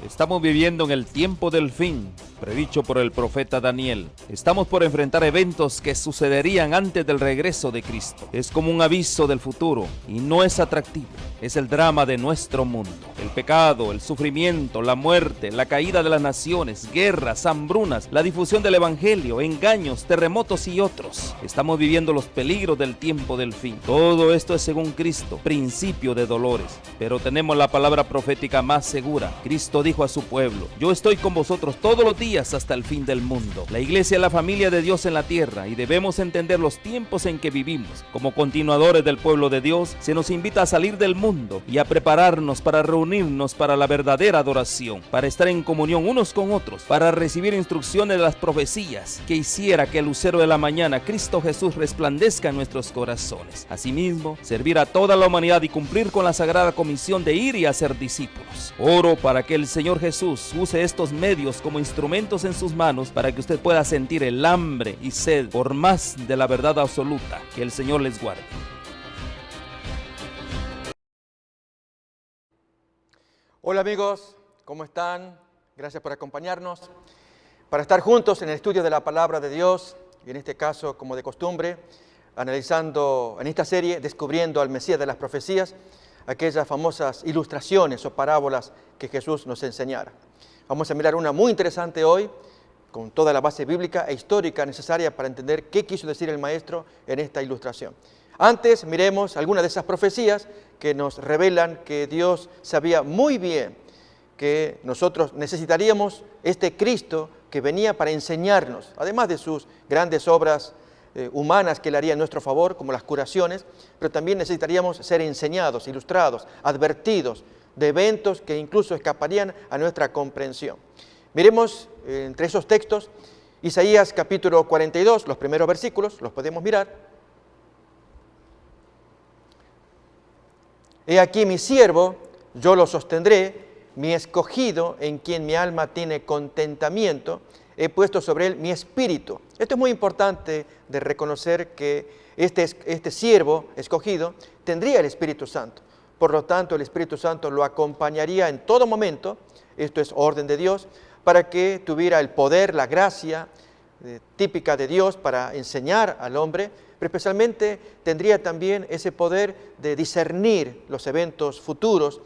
Estamos viviendo en el tiempo del fin, predicho por el profeta Daniel. Estamos por enfrentar eventos que sucederían antes del regreso de Cristo. Es como un aviso del futuro y no es atractivo. Es el drama de nuestro mundo. El pecado, el sufrimiento, la muerte, la caída de las naciones, guerras, hambrunas, la difusión del evangelio, engaños, terremotos y otros. Estamos viviendo los peligros del tiempo del fin. Todo esto es según Cristo, principio de dolores. Pero tenemos la palabra profética más segura. Cristo dijo a su pueblo: yo estoy con vosotros todos los días hasta el fin del mundo. La iglesia es la familia de Dios en la tierra y debemos entender los tiempos en que vivimos. Como continuadores del pueblo de Dios, se nos invita a salir del mundo y a prepararnos para reunirnos para la verdadera adoración, para estar en comunión unos con otros, para recibir instrucciones de las profecías que hiciera que el lucero de la mañana, Cristo Jesús, resplandezca en nuestros corazones. Asimismo, servir a toda la humanidad y cumplir con la sagrada comisión de ir y hacer discípulos. Oro para que el Señor Jesús use estos medios como instrumentos en sus manos para que usted pueda sentir el hambre y sed por más de la verdad absoluta. Que el Señor les guarde. Hola amigos, ¿cómo están? Gracias por acompañarnos para estar juntos en el estudio de la Palabra de Dios y en este caso, como de costumbre, analizando en esta serie, descubriendo al Mesías de las profecías, aquellas famosas ilustraciones o parábolas que Jesús nos enseñara. Vamos a mirar una muy interesante hoy, con toda la base bíblica e histórica necesaria para entender qué quiso decir el Maestro en esta ilustración. Antes miremos algunas de esas profecías que nos revelan que Dios sabía muy bien que nosotros necesitaríamos este Cristo que venía para enseñarnos, además de sus grandes obras humanas que Él haría en nuestro favor, como las curaciones, pero también necesitaríamos ser enseñados, ilustrados, advertidos de eventos que incluso escaparían a nuestra comprensión. Miremos entre esos textos Isaías capítulo 42, los primeros versículos, los podemos mirar. He aquí mi siervo, yo lo sostendré, mi escogido, en quien mi alma tiene contentamiento, he puesto sobre él mi espíritu. Esto es muy importante de reconocer que este siervo escogido tendría el Espíritu Santo. Por lo tanto, el Espíritu Santo lo acompañaría en todo momento, esto es orden de Dios, para que tuviera el poder, la gracia típica de Dios para enseñar al hombre, pero especialmente tendría también ese poder de discernir los eventos futuros,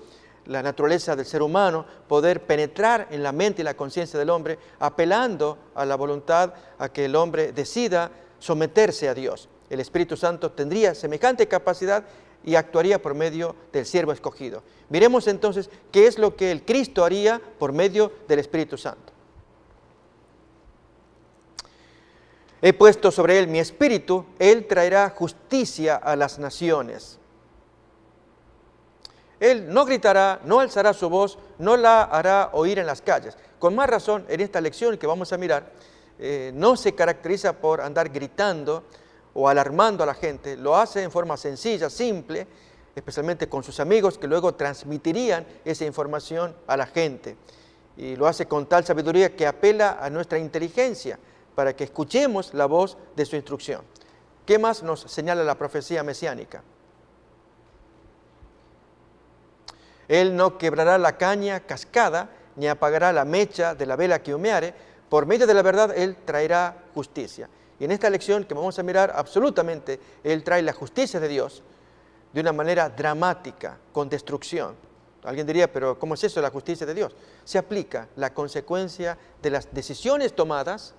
la naturaleza del ser humano, poder penetrar en la mente y la conciencia del hombre, apelando a la voluntad a que el hombre decida someterse a Dios. El Espíritu Santo tendría semejante capacidad y actuaría por medio del siervo escogido. Miremos entonces qué es lo que el Cristo haría por medio del Espíritu Santo. He puesto sobre él mi espíritu, él traerá justicia a las naciones. Él no gritará, no alzará su voz, no la hará oír en las calles. Con más razón, en esta lección que vamos a mirar, no se caracteriza por andar gritando o alarmando a la gente. Lo hace en forma sencilla, simple, especialmente con sus amigos que luego transmitirían esa información a la gente. Y lo hace con tal sabiduría que apela a nuestra inteligencia para que escuchemos la voz de su instrucción. ¿Qué más nos señala la profecía mesiánica? Él no quebrará la caña cascada, ni apagará la mecha de la vela que humeare. Por medio de la verdad, Él traerá justicia. Y en esta lección que vamos a mirar, absolutamente, Él trae la justicia de Dios de una manera dramática, con destrucción. Alguien diría, pero ¿cómo es eso la justicia de Dios? Se aplica la consecuencia de las decisiones tomadas,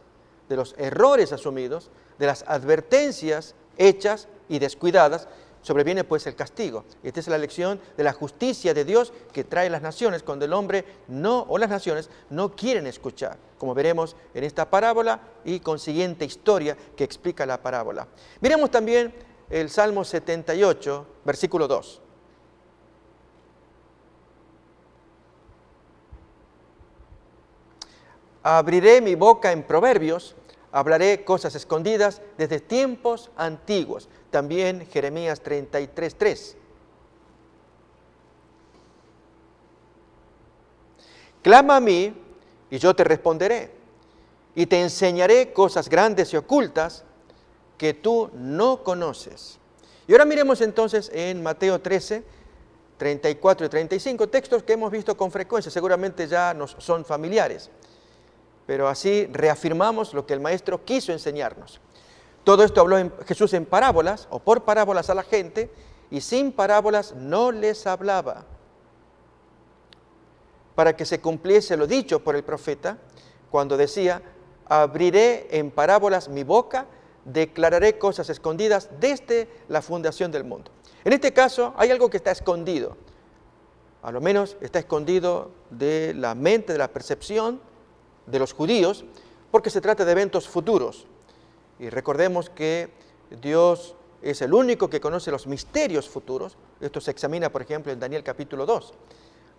de los errores asumidos, de las advertencias hechas y descuidadas. Sobreviene pues el castigo. Esta es la lección de la justicia de Dios que trae las naciones cuando el hombre o las naciones no quieren escuchar, como veremos en esta parábola y consiguiente historia que explica la parábola. Miremos también el Salmo 78, versículo 2. Abriré mi boca en proverbios, hablaré cosas escondidas desde tiempos antiguos. También Jeremías 33:3. Clama a mí y yo te responderé y te enseñaré cosas grandes y ocultas que tú no conoces. Y ahora miremos entonces en Mateo 13, 34 y 35, textos que hemos visto con frecuencia, seguramente ya nos son familiares, pero así reafirmamos lo que el Maestro quiso enseñarnos. Todo esto habló Jesús en parábolas o por parábolas a la gente, y sin parábolas no les hablaba, para que se cumpliese lo dicho por el profeta, cuando decía: abriré en parábolas mi boca, declararé cosas escondidas desde la fundación del mundo. En este caso hay algo que está escondido, a lo menos está escondido de la mente, de la percepción de los judíos, porque se trata de eventos futuros. Y recordemos que Dios es el único que conoce los misterios futuros. Esto se examina, por ejemplo, en Daniel capítulo 2.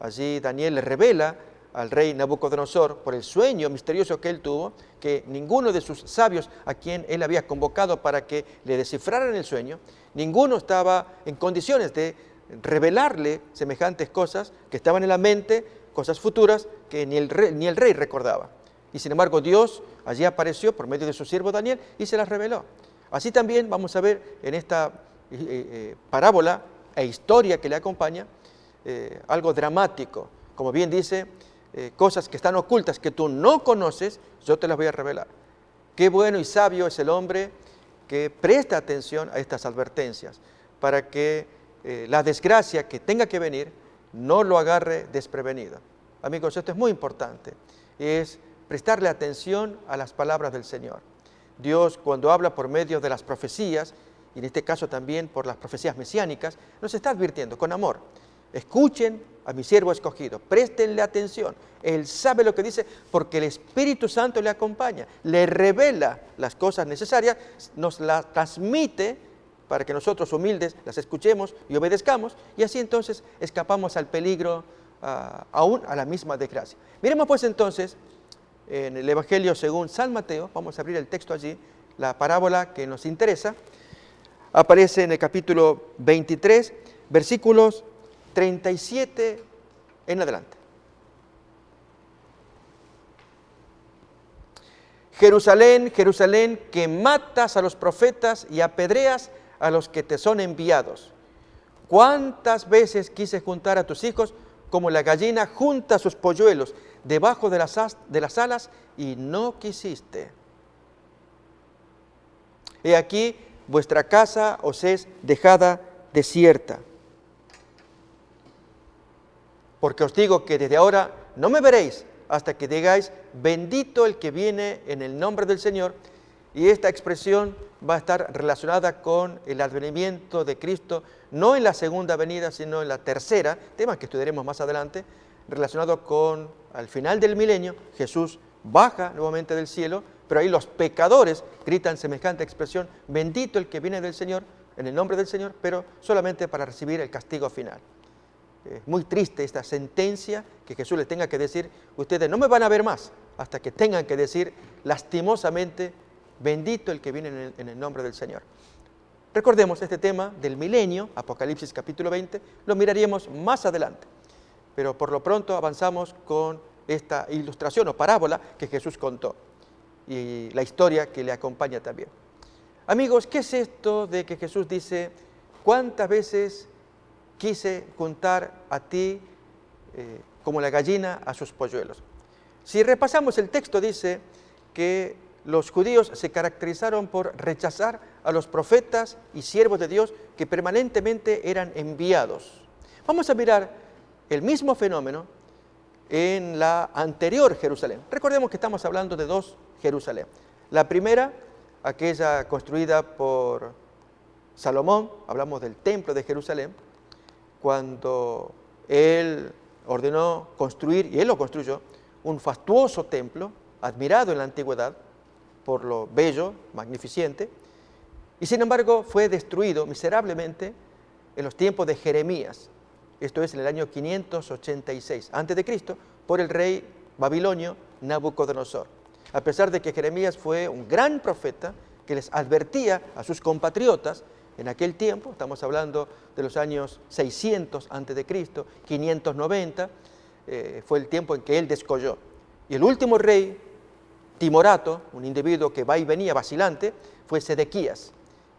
Allí Daniel le revela al rey Nabucodonosor, por el sueño misterioso que él tuvo, que ninguno de sus sabios a quien él había convocado para que le descifraran el sueño, ninguno estaba en condiciones de revelarle semejantes cosas que estaban en la mente, cosas futuras que ni el rey recordaba. Y sin embargo Dios allí apareció por medio de su siervo Daniel y se las reveló. Así también vamos a ver en esta parábola e historia que le acompaña algo dramático. Como bien dice, cosas que están ocultas, que tú no conoces, yo te las voy a revelar. Qué bueno y sabio es el hombre que presta atención a estas advertencias, para que la desgracia que tenga que venir no lo agarre desprevenido. Amigos, esto es muy importante, es prestarle atención a las palabras del Señor. Dios, cuando habla por medio de las profecías, y en este caso también por las profecías mesiánicas, nos está advirtiendo con amor: escuchen a mi siervo escogido, préstenle atención, él sabe lo que dice porque el Espíritu Santo le acompaña, le revela las cosas necesarias, nos las transmite para que nosotros humildes las escuchemos y obedezcamos, y así entonces escapamos al peligro, aún a la misma desgracia. Miremos pues entonces en el Evangelio según San Mateo, vamos a abrir el texto allí, la parábola que nos interesa, aparece en el capítulo 23, versículos 37 en adelante. Jerusalén, Jerusalén, que matas a los profetas y apedreas a los que te son enviados. ¿Cuántas veces quise juntar a tus hijos como la gallina junta sus polluelos debajo de las alas y no quisiste? He aquí, vuestra casa os es dejada desierta. Porque os digo que desde ahora no me veréis hasta que digáis: bendito el que viene en el nombre del Señor. Y esta expresión va a estar relacionada con el advenimiento de Cristo, no en la segunda venida, sino en la tercera, tema que estudiaremos más adelante, relacionado con al final del milenio. Jesús baja nuevamente del cielo, pero ahí los pecadores gritan semejante expresión: bendito el que viene del Señor, en el nombre del Señor, pero solamente para recibir el castigo final. Es muy triste esta sentencia, que Jesús les tenga que decir: ustedes no me van a ver más, hasta que tengan que decir lastimosamente: bendito el que viene en el nombre del Señor. Recordemos este tema del milenio, Apocalipsis capítulo 20, lo miraríamos más adelante, pero por lo pronto avanzamos con esta ilustración o parábola que Jesús contó y la historia que le acompaña también. Amigos, ¿qué es esto de que Jesús dice: cuántas veces quise juntar a ti como la gallina a sus polluelos? Si repasamos el texto, dice que los judíos se caracterizaron por rechazar a los profetas y siervos de Dios que permanentemente eran enviados. Vamos a mirar el mismo fenómeno en la anterior Jerusalén. Recordemos que estamos hablando de dos Jerusalén. La primera, aquella construida por Salomón, hablamos del templo de Jerusalén, cuando él ordenó construir, y él lo construyó, un fastuoso templo, admirado en la antigüedad por lo bello, magnificente, y sin embargo fue destruido miserablemente en los tiempos de Jeremías, esto es en el año 586 a.C., por el rey babilonio Nabucodonosor. A pesar de que Jeremías fue un gran profeta que les advertía a sus compatriotas en aquel tiempo, estamos hablando de los años 600 a.C., 590, fue el tiempo en que él descolló. Y el último rey, timorato, un individuo que va y venía vacilante, fue Sedequías.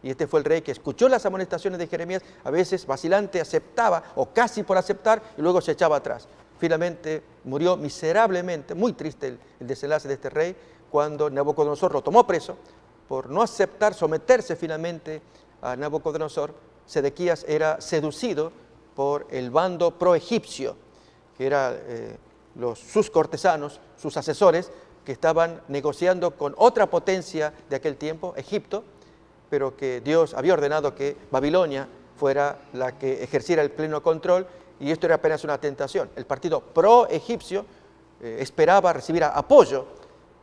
Y este fue el rey que escuchó las amonestaciones de Jeremías, a veces vacilante aceptaba o casi por aceptar y luego se echaba atrás. Finalmente murió miserablemente, muy triste el desenlace de este rey, cuando Nabucodonosor lo tomó preso por no aceptar someterse finalmente a Nabucodonosor. Sedequías era seducido por el bando pro-egipcio, que eran sus cortesanos, sus asesores, que estaban negociando con otra potencia de aquel tiempo, Egipto, pero que Dios había ordenado que Babilonia fuera la que ejerciera el pleno control, y esto era apenas una tentación. El partido pro-egipcio esperaba recibir apoyo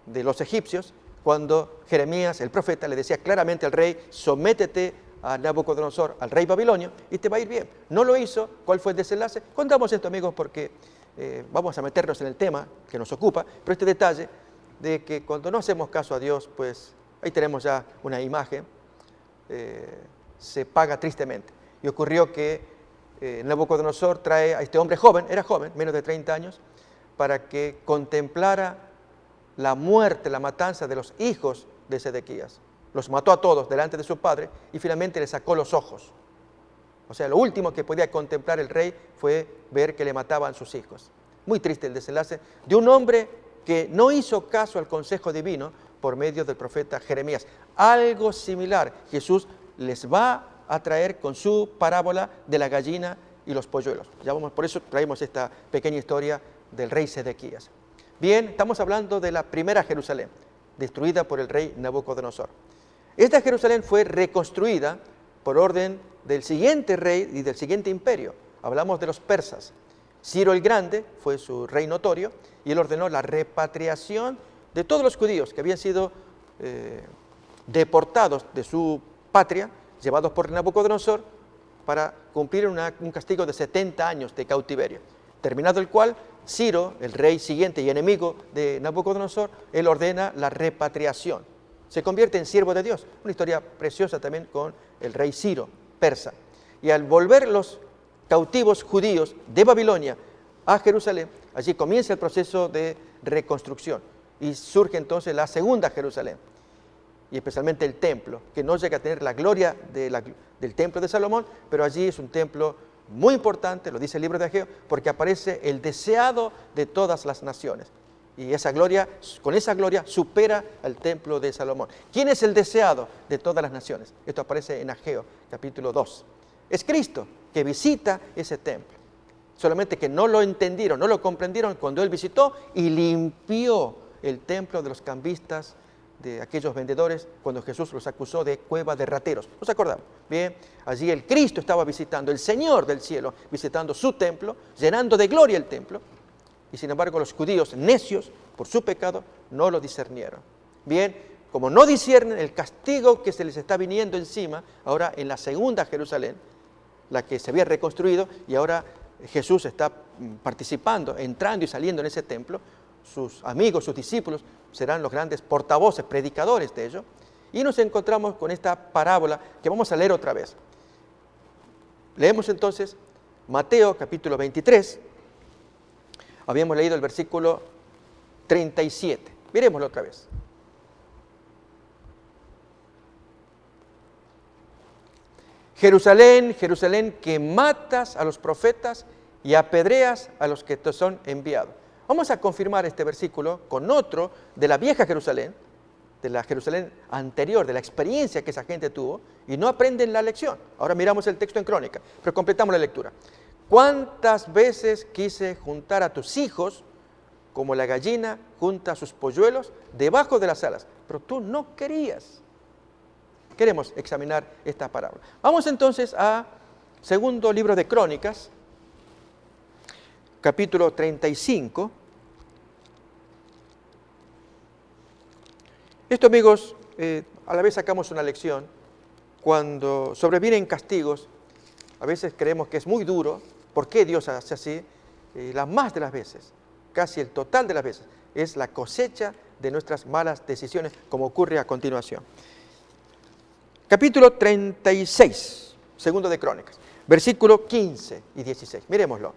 de los egipcios cuando Jeremías, el profeta, le decía claramente al rey: sométete a Nabucodonosor, al rey babilonio, y te va a ir bien. No lo hizo. ¿Cuál fue el desenlace? Contamos esto, amigos, porque vamos a meternos en el tema que nos ocupa, pero este detalle de que cuando no hacemos caso a Dios, pues ahí tenemos ya una imagen, se paga tristemente. Y ocurrió que Nabucodonosor trae a este hombre joven, era joven, menos de 30 años, para que contemplara la muerte, la matanza de los hijos de Sedequías. Los mató a todos delante de su padre y finalmente le sacó los ojos. O sea, lo último que podía contemplar el rey fue ver que le mataban sus hijos. Muy triste el desenlace de un hombre que no hizo caso al consejo divino por medio del profeta Jeremías. Algo similar Jesús les va a traer con su parábola de la gallina y los polluelos. Por eso traemos esta pequeña historia del rey Sedequías. Bien, estamos hablando de la primera Jerusalén, destruida por el rey Nabucodonosor. Esta Jerusalén fue reconstruida por orden del siguiente rey y del siguiente imperio. Hablamos de los persas. Ciro el Grande fue su rey notorio y él ordenó la repatriación de todos los judíos que habían sido deportados de su patria, llevados por Nabucodonosor para cumplir un castigo de 70 años de cautiverio. Terminado el cual, Ciro, el rey siguiente y enemigo de Nabucodonosor, él ordena la repatriación. Se convierte en siervo de Dios. Una historia preciosa también con el rey Ciro, persa. Y al volver los cautivos judíos de Babilonia a Jerusalén, allí comienza el proceso de reconstrucción. Y surge entonces la segunda Jerusalén. Y especialmente el templo, que no llega a tener la gloria del templo de Salomón, pero allí es un templo muy importante, lo dice el libro de Ageo, porque aparece el deseado de todas las naciones. Y esa gloria, con esa gloria supera al templo de Salomón. ¿Quién es el deseado de todas las naciones? Esto aparece en Ageo, capítulo 2. Es Cristo que visita ese templo. Solamente que no lo entendieron, no lo comprendieron cuando Él visitó y limpió el templo de los cambistas, de aquellos vendedores, cuando Jesús los acusó de cueva de rateros. ¿Nos acordamos? Bien, allí el Cristo estaba visitando, el Señor del cielo, visitando su templo, llenando de gloria el templo. Y sin embargo los judíos necios, por su pecado, no lo discernieron. Bien, como no disciernen el castigo que se les está viniendo encima, ahora en la segunda Jerusalén, la que se había reconstruido, y ahora Jesús está participando, entrando y saliendo en ese templo, sus amigos, sus discípulos, serán los grandes portavoces, predicadores de ello, y nos encontramos con esta parábola que vamos a leer otra vez. Leemos entonces Mateo capítulo 23, habíamos leído el versículo 37, miremoslo otra vez. Jerusalén, Jerusalén, que matas a los profetas y apedreas a los que te son enviados. Vamos a confirmar este versículo con otro de la vieja Jerusalén, de la Jerusalén anterior, de la experiencia que esa gente tuvo, y no aprenden la lección. Ahora miramos el texto en Crónica, pero completamos la lectura. ¿Cuántas veces quise juntar a tus hijos como la gallina junta sus polluelos debajo de las alas? Pero tú no querías. Queremos examinar esta parábola. Vamos entonces a segundo libro de Crónicas, capítulo 35. Esto, amigos, a la vez sacamos una lección. Cuando sobrevienen castigos, a veces creemos que es muy duro. ¿Por qué Dios hace así? Las más de las veces, casi el total de las veces, es la cosecha de nuestras malas decisiones, como ocurre a continuación. Capítulo 36, segundo de Crónicas, versículo 15 y 16. Miremoslo.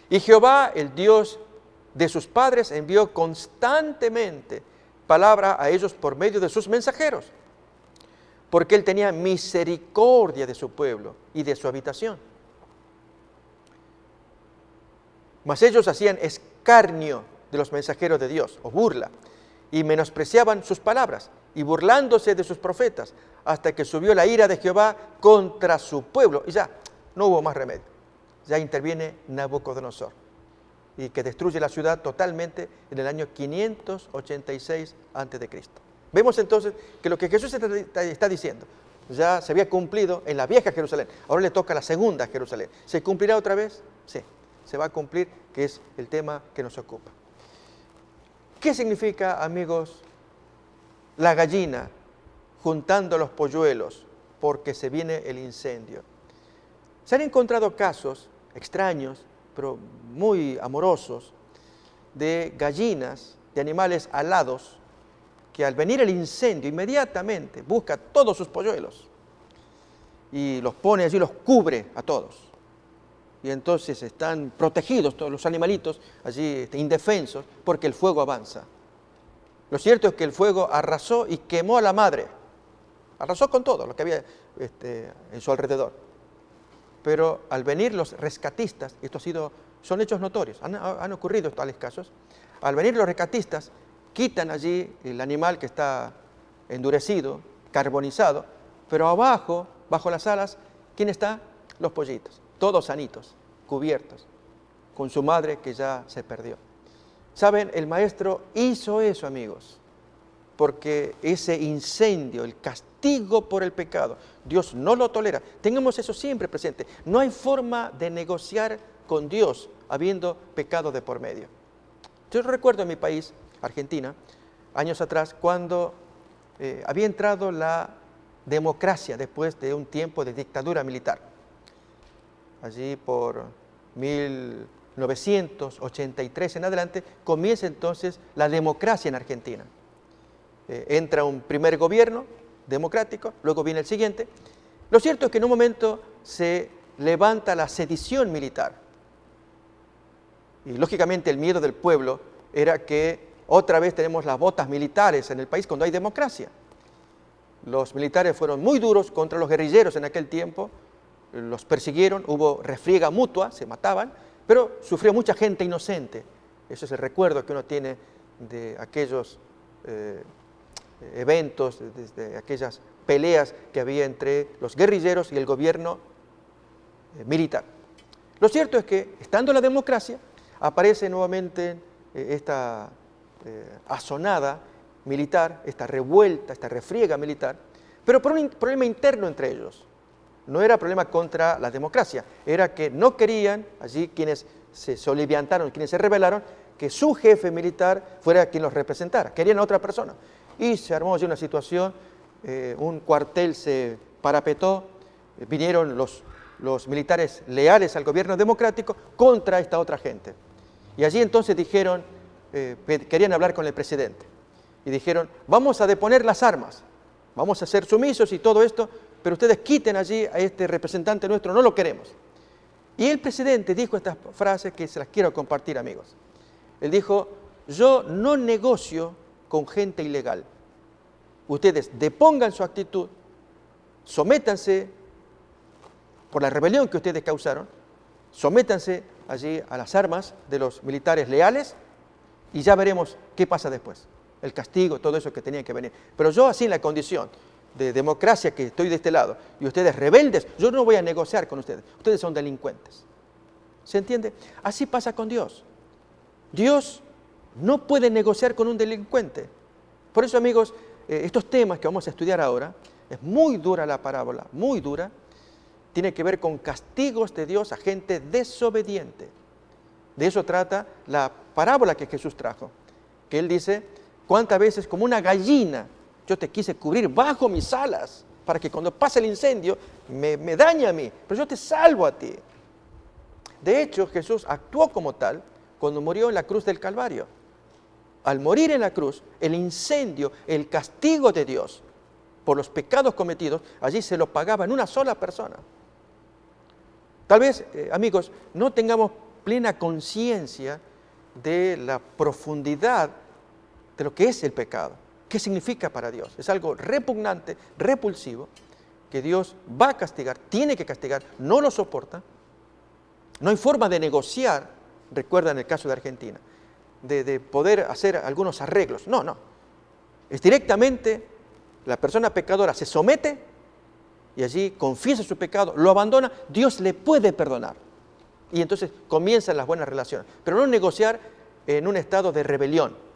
Y Jehová, el Dios de sus padres, envió constantemente palabra a ellos por medio de sus mensajeros, porque Él tenía misericordia de su pueblo y de su habitación. Mas ellos hacían escarnio de los mensajeros de Dios, o burla, y menospreciaban sus palabras, y burlándose de sus profetas, hasta que subió la ira de Jehová contra su pueblo, y ya no hubo más remedio. Ya interviene Nabucodonosor, y que destruye la ciudad totalmente en el año 586 a.C. Vemos entonces que lo que Jesús está diciendo ya se había cumplido en la vieja Jerusalén. Ahora le toca la segunda Jerusalén. ¿Se cumplirá otra vez? Sí, se va a cumplir, que es el tema que nos ocupa. ¿Qué significa, amigos, la gallina juntando los polluelos porque se viene el incendio? Se han encontrado casos extraños, pero muy amorosos, de gallinas, de animales alados, que al venir el incendio inmediatamente busca todos sus polluelos y los pone allí, los cubre a todos. Y entonces están protegidos todos los animalitos allí indefensos porque el fuego avanza. Lo cierto es que el fuego arrasó y quemó a la madre, arrasó con todo lo que había en su alrededor. Pero al venir los rescatistas, y son hechos notorios, han ocurrido tales casos, al venir los rescatistas quitan allí el animal que está endurecido, carbonizado, pero abajo, bajo las alas, ¿quién está? Los pollitos, todos sanitos, cubiertos, con su madre que ya se perdió. ¿Saben? El maestro hizo eso, amigos, porque ese incendio, el castigo por el pecado, Dios no lo tolera. Tengamos eso siempre presente. No hay forma de negociar con Dios habiendo pecado de por medio. Yo recuerdo en mi país, Argentina, años atrás, cuando había entrado la democracia después de un tiempo de dictadura militar. Allí por 1983 en adelante comienza entonces la democracia en Argentina. Entra un primer gobierno democrático, luego viene el siguiente. Lo cierto es que en un momento se levanta la sedición militar. Y lógicamente el miedo del pueblo era que otra vez tenemos las botas militares en el país cuando hay democracia. Los militares fueron muy duros contra los guerrilleros en aquel tiempo, los persiguieron, hubo refriega mutua, se mataban, pero sufrió mucha gente inocente. Ese es el recuerdo que uno tiene de aquellos eventos, de aquellas peleas que había entre los guerrilleros y el gobierno militar. Lo cierto es que, estando la democracia, aparece nuevamente esta asonada militar, esta revuelta, esta refriega militar, pero por un problema interno entre ellos. No era problema contra la democracia, era que no querían, allí quienes se soliviantaron, quienes se rebelaron, que su jefe militar fuera quien los representara, querían a otra persona. Y se armó allí una situación, un cuartel se parapetó, vinieron los militares leales al gobierno democrático contra esta otra gente. Y allí entonces dijeron, querían hablar con el presidente, y dijeron, vamos a deponer las armas, vamos a ser sumisos y todo esto, pero ustedes quiten allí a este representante nuestro, no lo queremos. Y el presidente dijo estas frases que se las quiero compartir, amigos. Él dijo, yo no negocio con gente ilegal. Ustedes depongan su actitud, sométanse por la rebelión que ustedes causaron, sométanse allí a las armas de los militares leales y ya veremos qué pasa después. El castigo, todo eso que tenía que venir. Pero yo así en la condición de democracia que estoy de este lado y ustedes rebeldes, yo no voy a negociar con ustedes. Ustedes son delincuentes. ¿Se entiende? Así pasa con Dios. Dios no puede negociar con un delincuente. Por eso, amigos, estos temas que vamos a estudiar ahora, es muy dura la parábola, muy dura, tiene que ver con castigos de Dios a gente desobediente. De eso trata la parábola que Jesús trajo, que Él dice, ¿cuántas veces como una gallina yo te quise cubrir bajo mis alas para que cuando pase el incendio me dañe a mí, pero yo te salvo a ti? De hecho, Jesús actuó como tal cuando murió en la cruz del Calvario. Al morir en la cruz, el incendio, el castigo de Dios por los pecados cometidos, allí se lo pagaba en una sola persona. Tal vez, amigos, no tengamos plena conciencia de la profundidad de lo que es el pecado, qué significa para Dios. Es algo repugnante, repulsivo, que Dios va a castigar, tiene que castigar, no lo soporta. No hay forma de negociar, recuerda en el caso de Argentina, de poder hacer algunos arreglos. No, no. Es directamente la persona pecadora se somete y allí confiesa su pecado, lo abandona, Dios le puede perdonar. Y entonces comienzan las buenas relaciones. Pero no negociar en un estado de rebelión,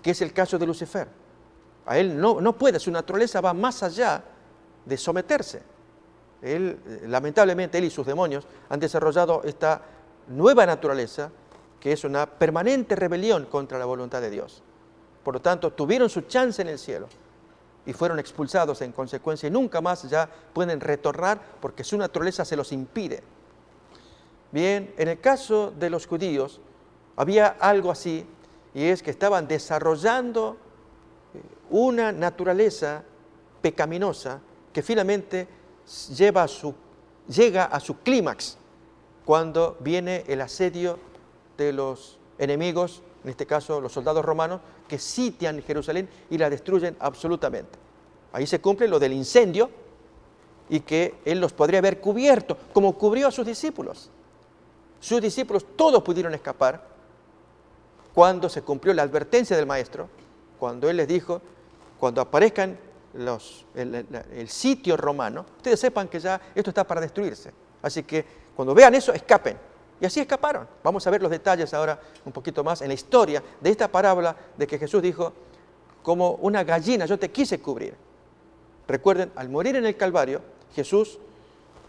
que es el caso de Lucifer. A él no puede, su naturaleza va más allá de someterse. Lamentablemente, él y sus demonios han desarrollado esta nueva naturaleza, que es una permanente rebelión contra la voluntad de Dios. Por lo tanto, tuvieron su chance en el cielo y fueron expulsados en consecuencia y nunca más ya pueden retornar porque su naturaleza se los impide. Bien, en el caso de los judíos había algo así, y es que estaban desarrollando una naturaleza pecaminosa que finalmente llega a su clímax cuando viene el asedio de los enemigos, en este caso los soldados romanos, que sitian Jerusalén y la destruyen absolutamente. Ahí se cumple lo del incendio y que él los podría haber cubierto, como cubrió a sus discípulos. Sus discípulos todos pudieron escapar cuando se cumplió la advertencia del maestro, cuando él les dijo, cuando aparezcan el sitio romano, ustedes sepan que ya esto está para destruirse. Así que cuando vean eso, escapen. Y así escaparon. Vamos a ver los detalles ahora un poquito más en la historia de esta parábola de que Jesús dijo, como una gallina yo te quise cubrir. Recuerden, al morir en el Calvario, Jesús,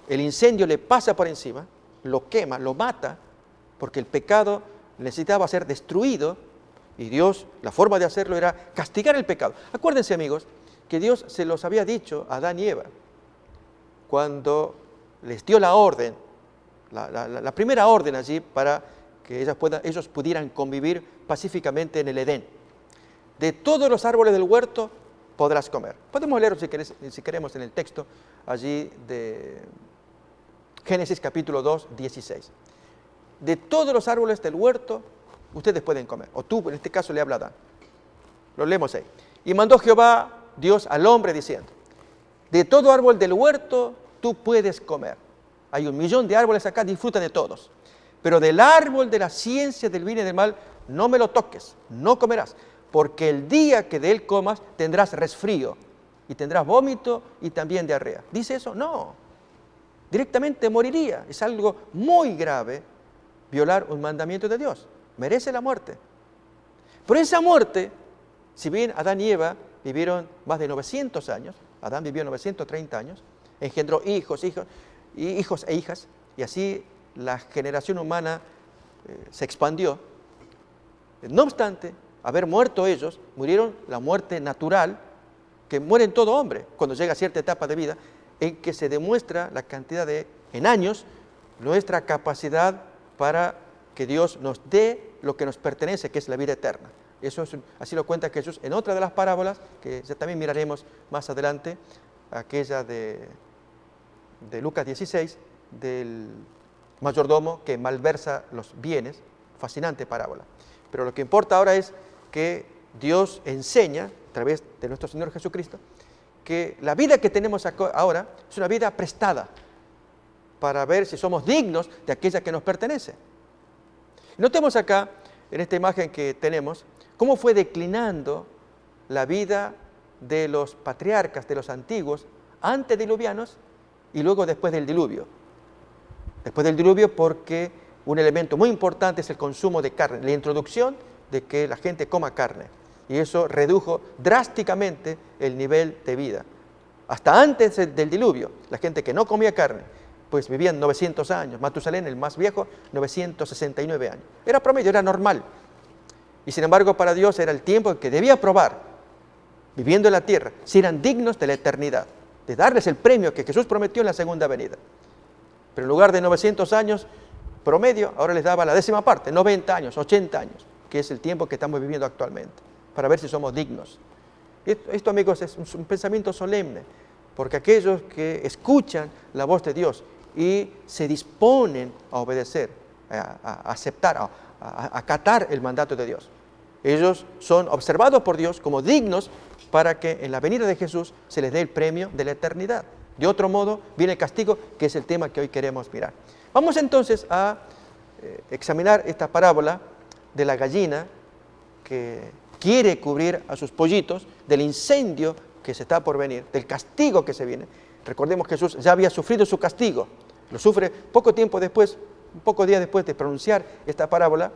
el incendio le pasa por encima, lo quema, lo mata, porque el pecado necesitaba ser destruido y Dios, la forma de hacerlo era castigar el pecado. Acuérdense, amigos, que Dios se los había dicho a Adán y Eva cuando les dio la orden, la primera orden allí para que ellos pudieran convivir pacíficamente en el Edén. De todos los árboles del huerto podrás comer. Podemos leerlo si queremos en el texto allí de Génesis capítulo 2, 16. De todos los árboles del huerto ustedes pueden comer. O tú, en este caso, le habla a Adán. Lo leemos ahí. Y mandó Jehová Dios al hombre diciendo, de todo árbol del huerto tú puedes comer. Hay 1.000.000 de árboles acá, disfruta de todos. Pero del árbol de la ciencia del bien y del mal, no me lo toques, no comerás. Porque el día que de él comas, tendrás resfrío, y tendrás vómito y también diarrea. ¿Dice eso? No. Directamente moriría. Es algo muy grave violar un mandamiento de Dios. Merece la muerte. Pero esa muerte, si bien Adán y Eva vivieron más de 900 años, Adán vivió 930 años, engendró hijos e hijas, y así la generación humana se expandió. No obstante, haber muerto ellos, murieron la muerte natural, que muere en todo hombre cuando llega a cierta etapa de vida, en que se demuestra la cantidad en años, nuestra capacidad para que Dios nos dé lo que nos pertenece, que es la vida eterna. Así lo cuenta Jesús en otra de las parábolas, que ya también miraremos más adelante, aquella de Lucas 16, del mayordomo que malversa los bienes, fascinante parábola. Pero lo que importa ahora es que Dios enseña, a través de nuestro Señor Jesucristo, que la vida que tenemos ahora es una vida prestada para ver si somos dignos de aquella que nos pertenece. Notemos acá, en esta imagen que tenemos, cómo fue declinando la vida de los patriarcas, de los antiguos, antediluvianos y luego después del diluvio. Después del diluvio porque un elemento muy importante es el consumo de carne, la introducción de que la gente coma carne. Y eso redujo drásticamente el nivel de vida. Hasta antes del diluvio, la gente que no comía carne, pues vivían 900 años. Matusalén, el más viejo, 969 años. Era promedio, era normal. Y sin embargo, para Dios era el tiempo en que debía probar, viviendo en la tierra, si eran dignos de la eternidad, de darles el premio que Jesús prometió en la segunda venida. Pero en lugar de 900 años promedio, ahora les daba la 10ª parte, 90 años, 80 años, que es el tiempo que estamos viviendo actualmente, para ver si somos dignos. Esto, amigos, es un pensamiento solemne, porque aquellos que escuchan la voz de Dios y se disponen a obedecer, a aceptar, a acatar el mandato de Dios, Ellos son observados por Dios como dignos para que en la venida de Jesús se les dé el premio de la eternidad. De otro modo, viene el castigo, que es el tema que hoy queremos mirar. Vamos entonces a examinar esta parábola de la gallina que quiere cubrir a sus pollitos del incendio que se está por venir, del castigo que se viene. Recordemos que Jesús ya había sufrido su castigo, lo sufre poco tiempo después, un poco días después de pronunciar esta parábola.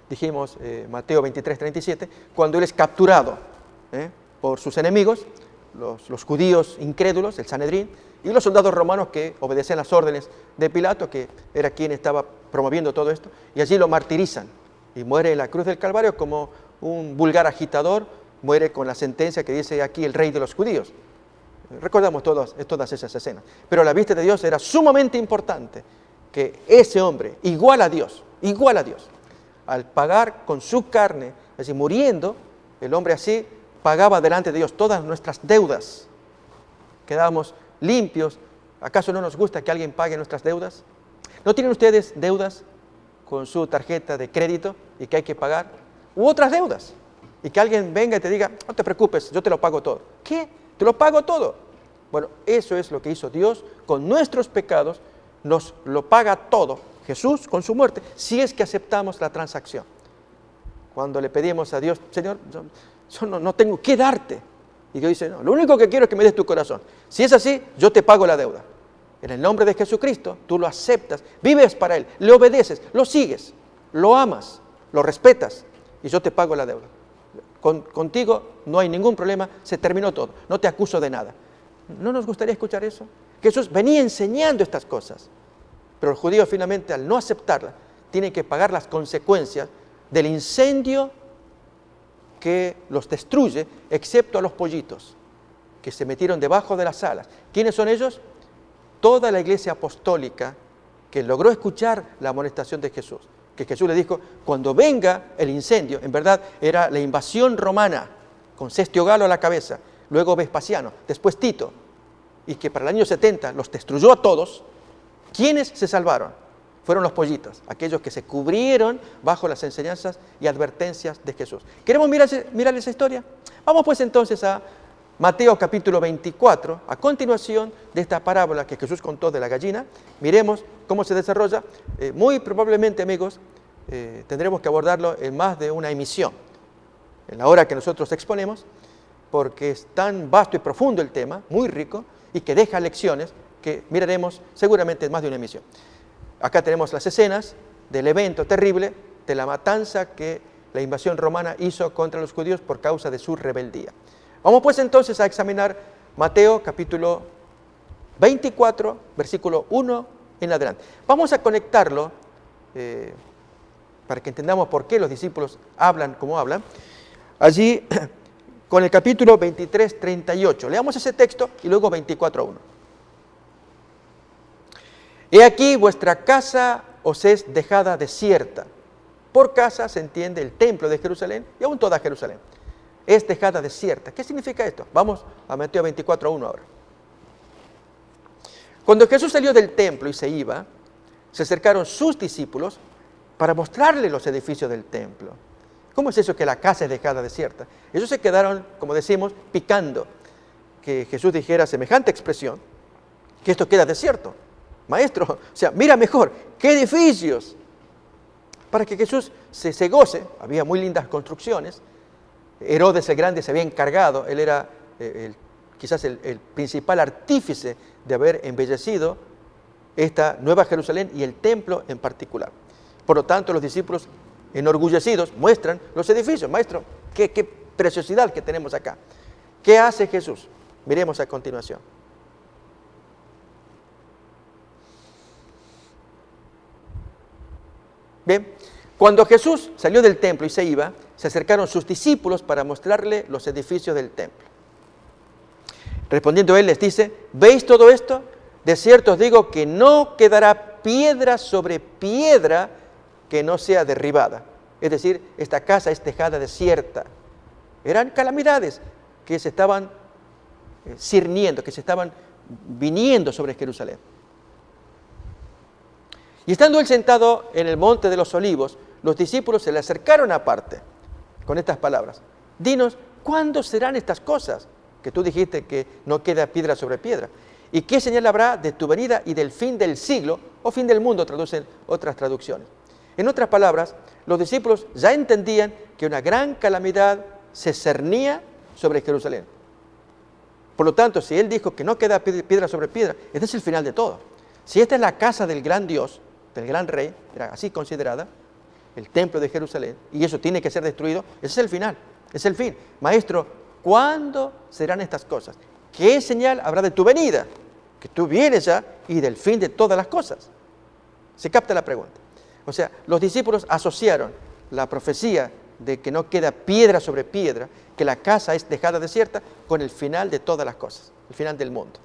Dijimos Mateo 23, 37, cuando él es capturado por sus enemigos, los judíos incrédulos, el Sanedrín, y los soldados romanos que obedecían las órdenes de Pilato, que era quien estaba promoviendo todo esto, y allí lo martirizan, y muere en la cruz del Calvario como un vulgar agitador, muere con la sentencia que dice aquí el rey de los judíos. Recordamos todas esas escenas. Pero a la vista de Dios era sumamente importante que ese hombre, igual a Dios, al pagar con su carne, es decir, muriendo, el hombre así pagaba delante de Dios todas nuestras deudas. Quedábamos limpios. ¿Acaso no nos gusta que alguien pague nuestras deudas? ¿No tienen ustedes deudas con su tarjeta de crédito y que hay que pagar? U otras deudas. Y que alguien venga y te diga, no te preocupes, yo te lo pago todo. ¿Qué? ¿Te lo pago todo? Bueno, eso es lo que hizo Dios con nuestros pecados. Nos lo paga todo Jesús con su muerte, si es que aceptamos la transacción. Cuando le pedimos a Dios, Señor, yo no tengo que darte. Y Dios dice, no, lo único que quiero es que me des tu corazón. Si es así, yo te pago la deuda. En el nombre de Jesucristo, tú lo aceptas, vives para Él, le obedeces, lo sigues, lo amas, lo respetas, y yo te pago la deuda. Contigo no hay ningún problema, se terminó todo, no te acuso de nada. ¿No nos gustaría escuchar eso? Jesús venía enseñando estas cosas, pero los judíos finalmente, al no aceptarla, tienen que pagar las consecuencias del incendio que los destruye, excepto a los pollitos, que se metieron debajo de las alas. ¿Quiénes son ellos? Toda la iglesia apostólica que logró escuchar la amonestación de Jesús. Que Jesús le dijo, cuando venga el incendio, en verdad era la invasión romana, con Cestio Galo a la cabeza, luego Vespasiano, después Tito, y que para el año 70 los destruyó a todos. ¿Quiénes se salvaron? Fueron los pollitos, aquellos que se cubrieron bajo las enseñanzas y advertencias de Jesús. ¿Queremos mirar esa historia? Vamos pues entonces a Mateo capítulo 24, a continuación de esta parábola que Jesús contó de la gallina. Miremos cómo se desarrolla. Muy probablemente, amigos, tendremos que abordarlo en más de una emisión, en la hora que nosotros exponemos, porque es tan vasto y profundo el tema, muy rico, y que deja lecciones que miraremos seguramente en más de una emisión. Acá tenemos las escenas del evento terrible de la matanza que la invasión romana hizo contra los judíos por causa de su rebeldía. Vamos pues entonces a examinar Mateo capítulo 24, versículo 1 en adelante. Vamos a conectarlo para que entendamos por qué los discípulos hablan como hablan. Allí con el capítulo 23, 38. Leamos ese texto y luego 24, 1. He aquí vuestra casa os es dejada desierta. Por casa se entiende el templo de Jerusalén y aún toda Jerusalén. Es dejada desierta. ¿Qué significa esto? Vamos a Mateo 24, 1 ahora. Cuando Jesús salió del templo y se iba, se acercaron sus discípulos para mostrarle los edificios del templo. ¿Cómo es eso que la casa es dejada desierta? Ellos se quedaron, como decimos, picando que Jesús dijera semejante expresión, que esto queda desierto. Maestro, o sea, mira mejor, ¿qué edificios? Para que Jesús se goce, había muy lindas construcciones. Herodes el Grande se había encargado, él era quizás el principal artífice de haber embellecido esta Nueva Jerusalén y el templo en particular. Por lo tanto, los discípulos enorgullecidos muestran los edificios. Maestro, qué preciosidad que tenemos acá. ¿Qué hace Jesús? Miremos a continuación. Bien, cuando Jesús salió del templo y se iba, se acercaron sus discípulos para mostrarle los edificios del templo. Respondiendo él les dice, ¿veis todo esto? De cierto os digo que no quedará piedra sobre piedra que no sea derribada. Es decir, esta casa es dejada desierta. Eran calamidades que se estaban cirniendo, que se estaban viniendo sobre Jerusalén. Y estando él sentado en el monte de los olivos, los discípulos se le acercaron aparte con estas palabras. Dinos, ¿cuándo serán estas cosas? Que tú dijiste que no queda piedra sobre piedra. ¿Y qué señal habrá de tu venida y del fin del siglo o fin del mundo? Traducen otras traducciones. En otras palabras, los discípulos ya entendían que una gran calamidad se cernía sobre Jerusalén. Por lo tanto, si Él dijo que no queda piedra sobre piedra, este es el final de todo. Si esta es la casa del gran Dios, del gran rey, era así considerada, el templo de Jerusalén, y eso tiene que ser destruido, ese es el final, es el fin. Maestro, ¿cuándo serán estas cosas? ¿Qué señal habrá de tu venida? Que tú vienes ya y del fin de todas las cosas. ¿Se capta la pregunta? O sea, los discípulos asociaron la profecía de que no queda piedra sobre piedra, que la casa es dejada desierta, con el final de todas las cosas, el final del mundo.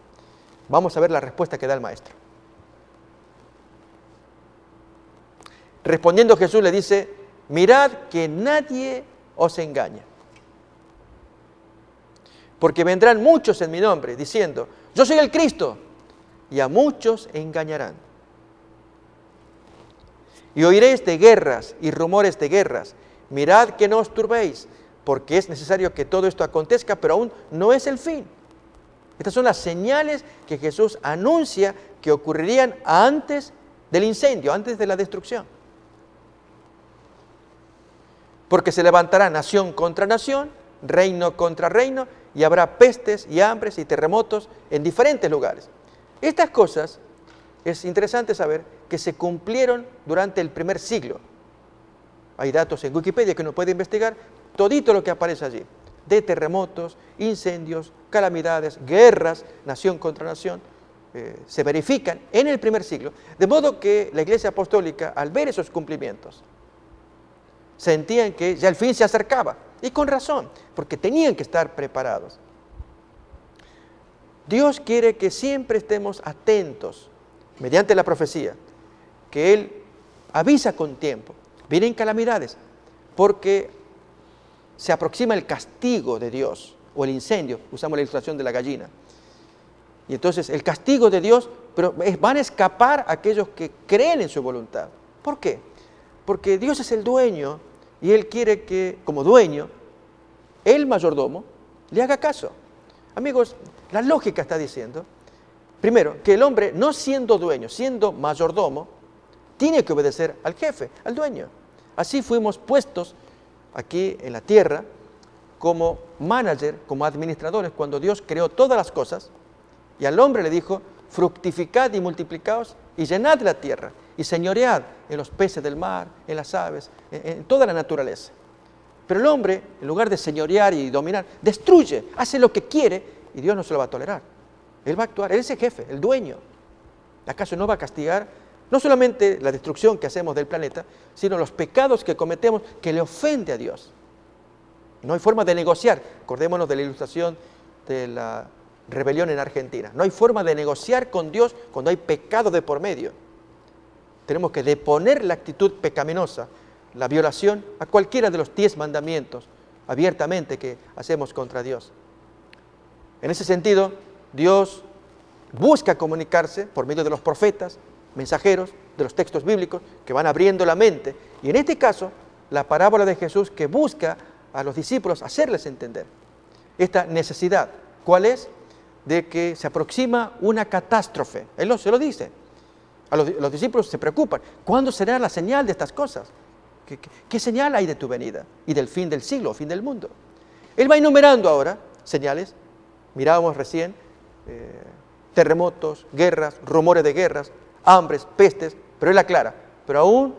Vamos a ver la respuesta que da el maestro. Respondiendo Jesús le dice, mirad que nadie os engañe. Porque vendrán muchos en mi nombre, diciendo, yo soy el Cristo, y a muchos engañarán. Y oiréis de guerras y rumores de guerras. Mirad que no os turbéis, porque es necesario que todo esto acontezca, pero aún no es el fin. Estas son las señales que Jesús anuncia que ocurrirían antes del incendio, antes de la destrucción. Porque se levantará nación contra nación, reino contra reino, y habrá pestes y hambres y terremotos en diferentes lugares. Estas cosas, es interesante saber que se cumplieron durante el primer siglo. Hay datos en Wikipedia que uno puede investigar, todito lo que aparece allí, de terremotos, incendios, calamidades, guerras, nación contra nación, se verifican en el primer siglo, de modo que la Iglesia Apostólica, al ver esos cumplimientos, sentían que ya el fin se acercaba, y con razón, porque tenían que estar preparados. Dios quiere que siempre estemos atentos, mediante la profecía, que Él avisa con tiempo. Vienen calamidades, porque se aproxima el castigo de Dios, o el incendio, usamos la ilustración de la gallina. Y entonces el castigo de Dios, pero van a escapar aquellos que creen en su voluntad. ¿Por qué? Porque Dios es el dueño, y Él quiere que, como dueño, el mayordomo le haga caso. Amigos, la lógica está diciendo, primero, que el hombre, no siendo dueño, siendo mayordomo, tiene que obedecer al jefe, al dueño. Así fuimos puestos aquí en la tierra como manager, como administradores, cuando Dios creó todas las cosas, y al hombre le dijo, fructificad y multiplicaos y llenad la tierra, y señoread en los peces del mar, en las aves, en toda la naturaleza. Pero el hombre, en lugar de señorear y dominar, destruye, hace lo que quiere, y Dios no se lo va a tolerar. Él va a actuar, Él es el jefe, el dueño. ¿Acaso no va a castigar no solamente la destrucción que hacemos del planeta, sino los pecados que cometemos que le ofende a Dios? No hay forma de negociar. Acordémonos de la ilustración de la rebelión en Argentina. No hay forma de negociar con Dios cuando hay pecado de por medio. Tenemos que deponer la actitud pecaminosa, la violación a cualquiera de los 10 mandamientos abiertamente que hacemos contra Dios. En ese sentido, Dios busca comunicarse por medio de los profetas, mensajeros, de los textos bíblicos que van abriendo la mente. Y en este caso, la parábola de Jesús que busca a los discípulos hacerles entender esta necesidad. ¿Cuál es? De que se aproxima una catástrofe. Él se lo dice. Los discípulos se preocupan. ¿Cuándo será la señal de estas cosas? ¿Qué señal hay de tu venida y del fin del siglo, fin del mundo? Él va enumerando ahora señales. Mirábamos recién terremotos, guerras, rumores de guerras, hambres, pestes, pero él aclara, pero aún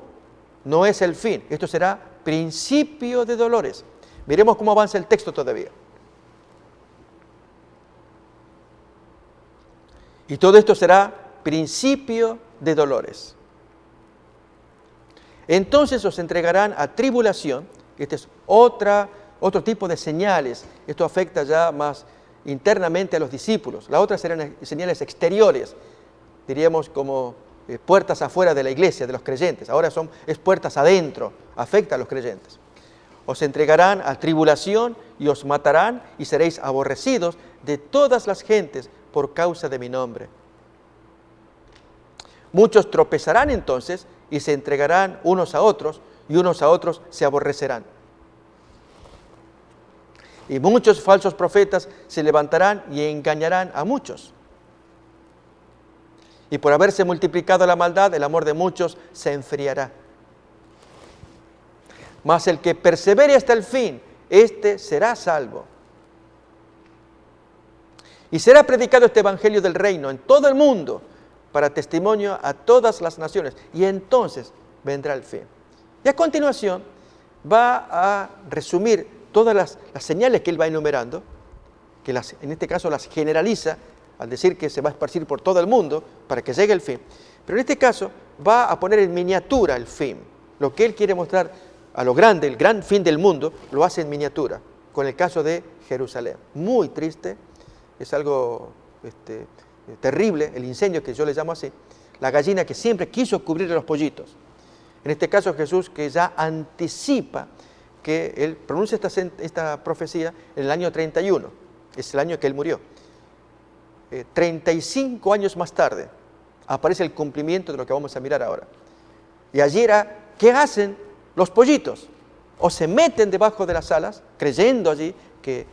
no es el fin. Esto será principio de dolores. Miremos cómo avanza el texto todavía. Y todo esto será principio de dolores. Entonces os entregarán a tribulación. Este es otro tipo de señales. Esto afecta ya más internamente a los discípulos. Las otras serán señales exteriores, diríamos como puertas afuera de la iglesia, de los creyentes. Ahora es puertas adentro, afecta a los creyentes. Os entregarán a tribulación y os matarán y seréis aborrecidos de todas las gentes por causa de mi nombre. Muchos tropezarán entonces y se entregarán unos a otros y unos a otros se aborrecerán. Y muchos falsos profetas se levantarán y engañarán a muchos. Y por haberse multiplicado la maldad, el amor de muchos se enfriará. Mas el que persevere hasta el fin, éste será salvo. Y será predicado este evangelio del reino en todo el mundo para testimonio a todas las naciones. Y entonces vendrá el fin. Y a continuación va a resumir todas las señales que él va enumerando, que en este caso las generaliza al decir que se va a esparcir por todo el mundo para que llegue el fin. Pero en este caso va a poner en miniatura el fin. Lo que él quiere mostrar a lo grande, el gran fin del mundo, lo hace en miniatura, con el caso de Jerusalén. Muy triste, es algo terrible, el incendio que yo le llamo así, la gallina que siempre quiso cubrir a los pollitos. En este caso Jesús, que ya anticipa que él pronuncia esta profecía en el año 31, es el año que él murió. 35 años más tarde aparece el cumplimiento de lo que vamos a mirar ahora. Y allí era, ¿qué hacen los pollitos? O se meten debajo de las alas, creyendo allí que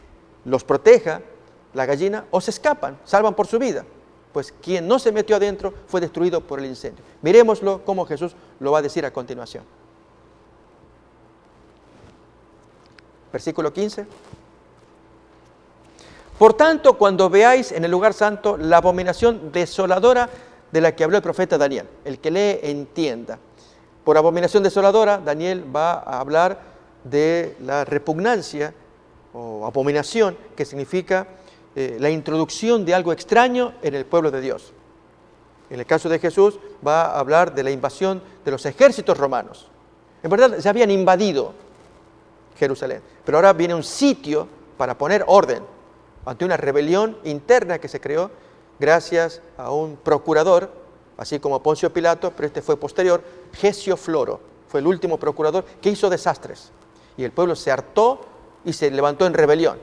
los proteja la gallina, o se escapan, salvan por su vida. Pues quien no se metió adentro fue destruido por el incendio. Miremoslo cómo Jesús lo va a decir a continuación. Versículo 15. Por tanto, cuando veáis en el lugar santo la abominación desoladora de la que habló el profeta Daniel, el que lee entienda. Por abominación desoladora, Daniel va a hablar de la repugnancia o abominación, que significa la introducción de algo extraño en el pueblo de Dios. En el caso de Jesús va a hablar de la invasión de los ejércitos romanos. En verdad ya habían invadido Jerusalén, pero ahora viene un sitio para poner orden ante una rebelión interna que se creó gracias a un procurador, así como Poncio Pilato, pero este fue posterior, Gesio Floro, fue el último procurador que hizo desastres. Y el pueblo se hartó y se levantó en rebelión.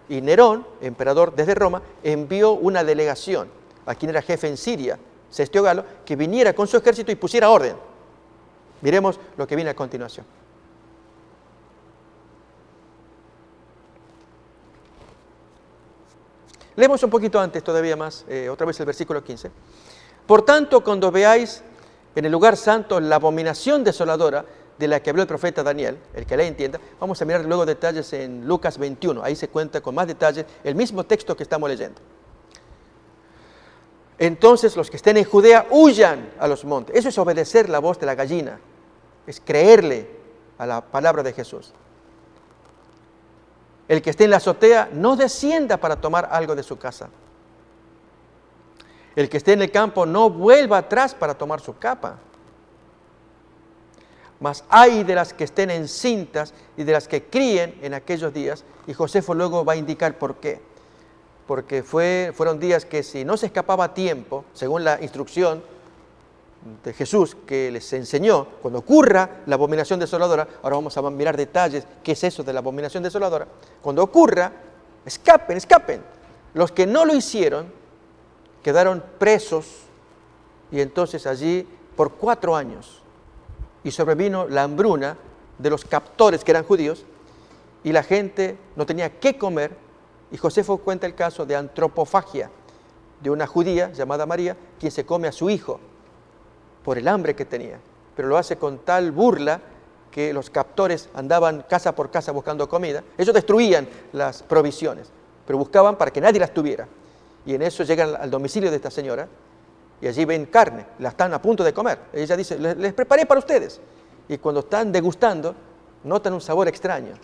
Y Nerón, emperador desde Roma, envió una delegación a quien era jefe en Siria, Cestio Galo, que viniera con su ejército y pusiera orden. Miremos lo que viene a continuación. Leemos un poquito antes todavía más, otra vez el versículo 15. Por tanto, cuando veáis en el lugar santo la abominación desoladora de la que habló el profeta Daniel, el que la entienda, vamos a mirar luego detalles en Lucas 21, ahí se cuenta con más detalles el mismo texto que estamos leyendo. Entonces los que estén en Judea huyan a los montes. Eso es obedecer la voz de la gallina, es creerle a la palabra de Jesús. El que esté en la azotea no descienda para tomar algo de su casa. El que esté en el campo no vuelva atrás para tomar su capa. Mas hay de las que estén encintas y de las que críen en aquellos días. Y Josefo luego va a indicar por qué. Porque fueron días que si no se escapaba a tiempo, según la instrucción de Jesús que les enseñó, cuando ocurra la abominación desoladora, ahora vamos a mirar detalles, qué es eso de la abominación desoladora. Cuando ocurra, escapen. Los que no lo hicieron quedaron presos y entonces allí por 4 años. Y sobrevino la hambruna de los captores que eran judíos y la gente no tenía qué comer. Y Josefo cuenta el caso de antropofagia, de una judía llamada María, quien se come a su hijo por el hambre que tenía. Pero lo hace con tal burla que los captores andaban casa por casa buscando comida. Ellos destruían las provisiones, pero buscaban para que nadie las tuviera. Y en eso llegan al domicilio de esta señora y allí ven carne, la están a punto de comer. Ella dice, les preparé para ustedes. Y cuando están degustando, notan un sabor extraño.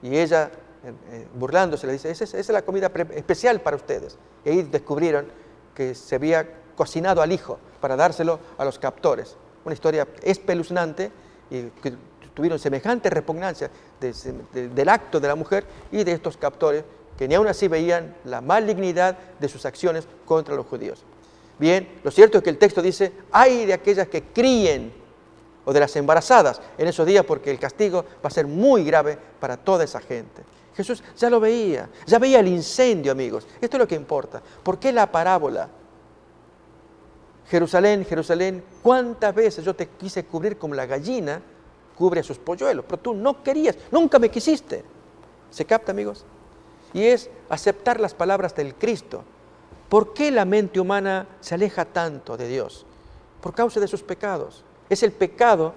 Y ella, burlándose, le dice, esa es la comida especial para ustedes. Y ahí descubrieron que se había cocinado al hijo para dárselo a los captores. Una historia espeluznante y que tuvieron semejante repugnancia del acto de la mujer y de estos captores que ni aún así veían la malignidad de sus acciones contra los judíos. Bien, lo cierto es que el texto dice, ay de aquellas que críen o de las embarazadas en esos días porque el castigo va a ser muy grave para toda esa gente. Jesús ya lo veía, ya veía el incendio, amigos. Esto es lo que importa. ¿Por qué la parábola? Jerusalén, Jerusalén, ¿cuántas veces yo te quise cubrir como la gallina cubre a sus polluelos? Pero tú no querías, nunca me quisiste. ¿Se capta, amigos? y es aceptar las palabras del Cristo. ¿Por qué la mente humana se aleja tanto de Dios? Por causa de sus pecados. Es el pecado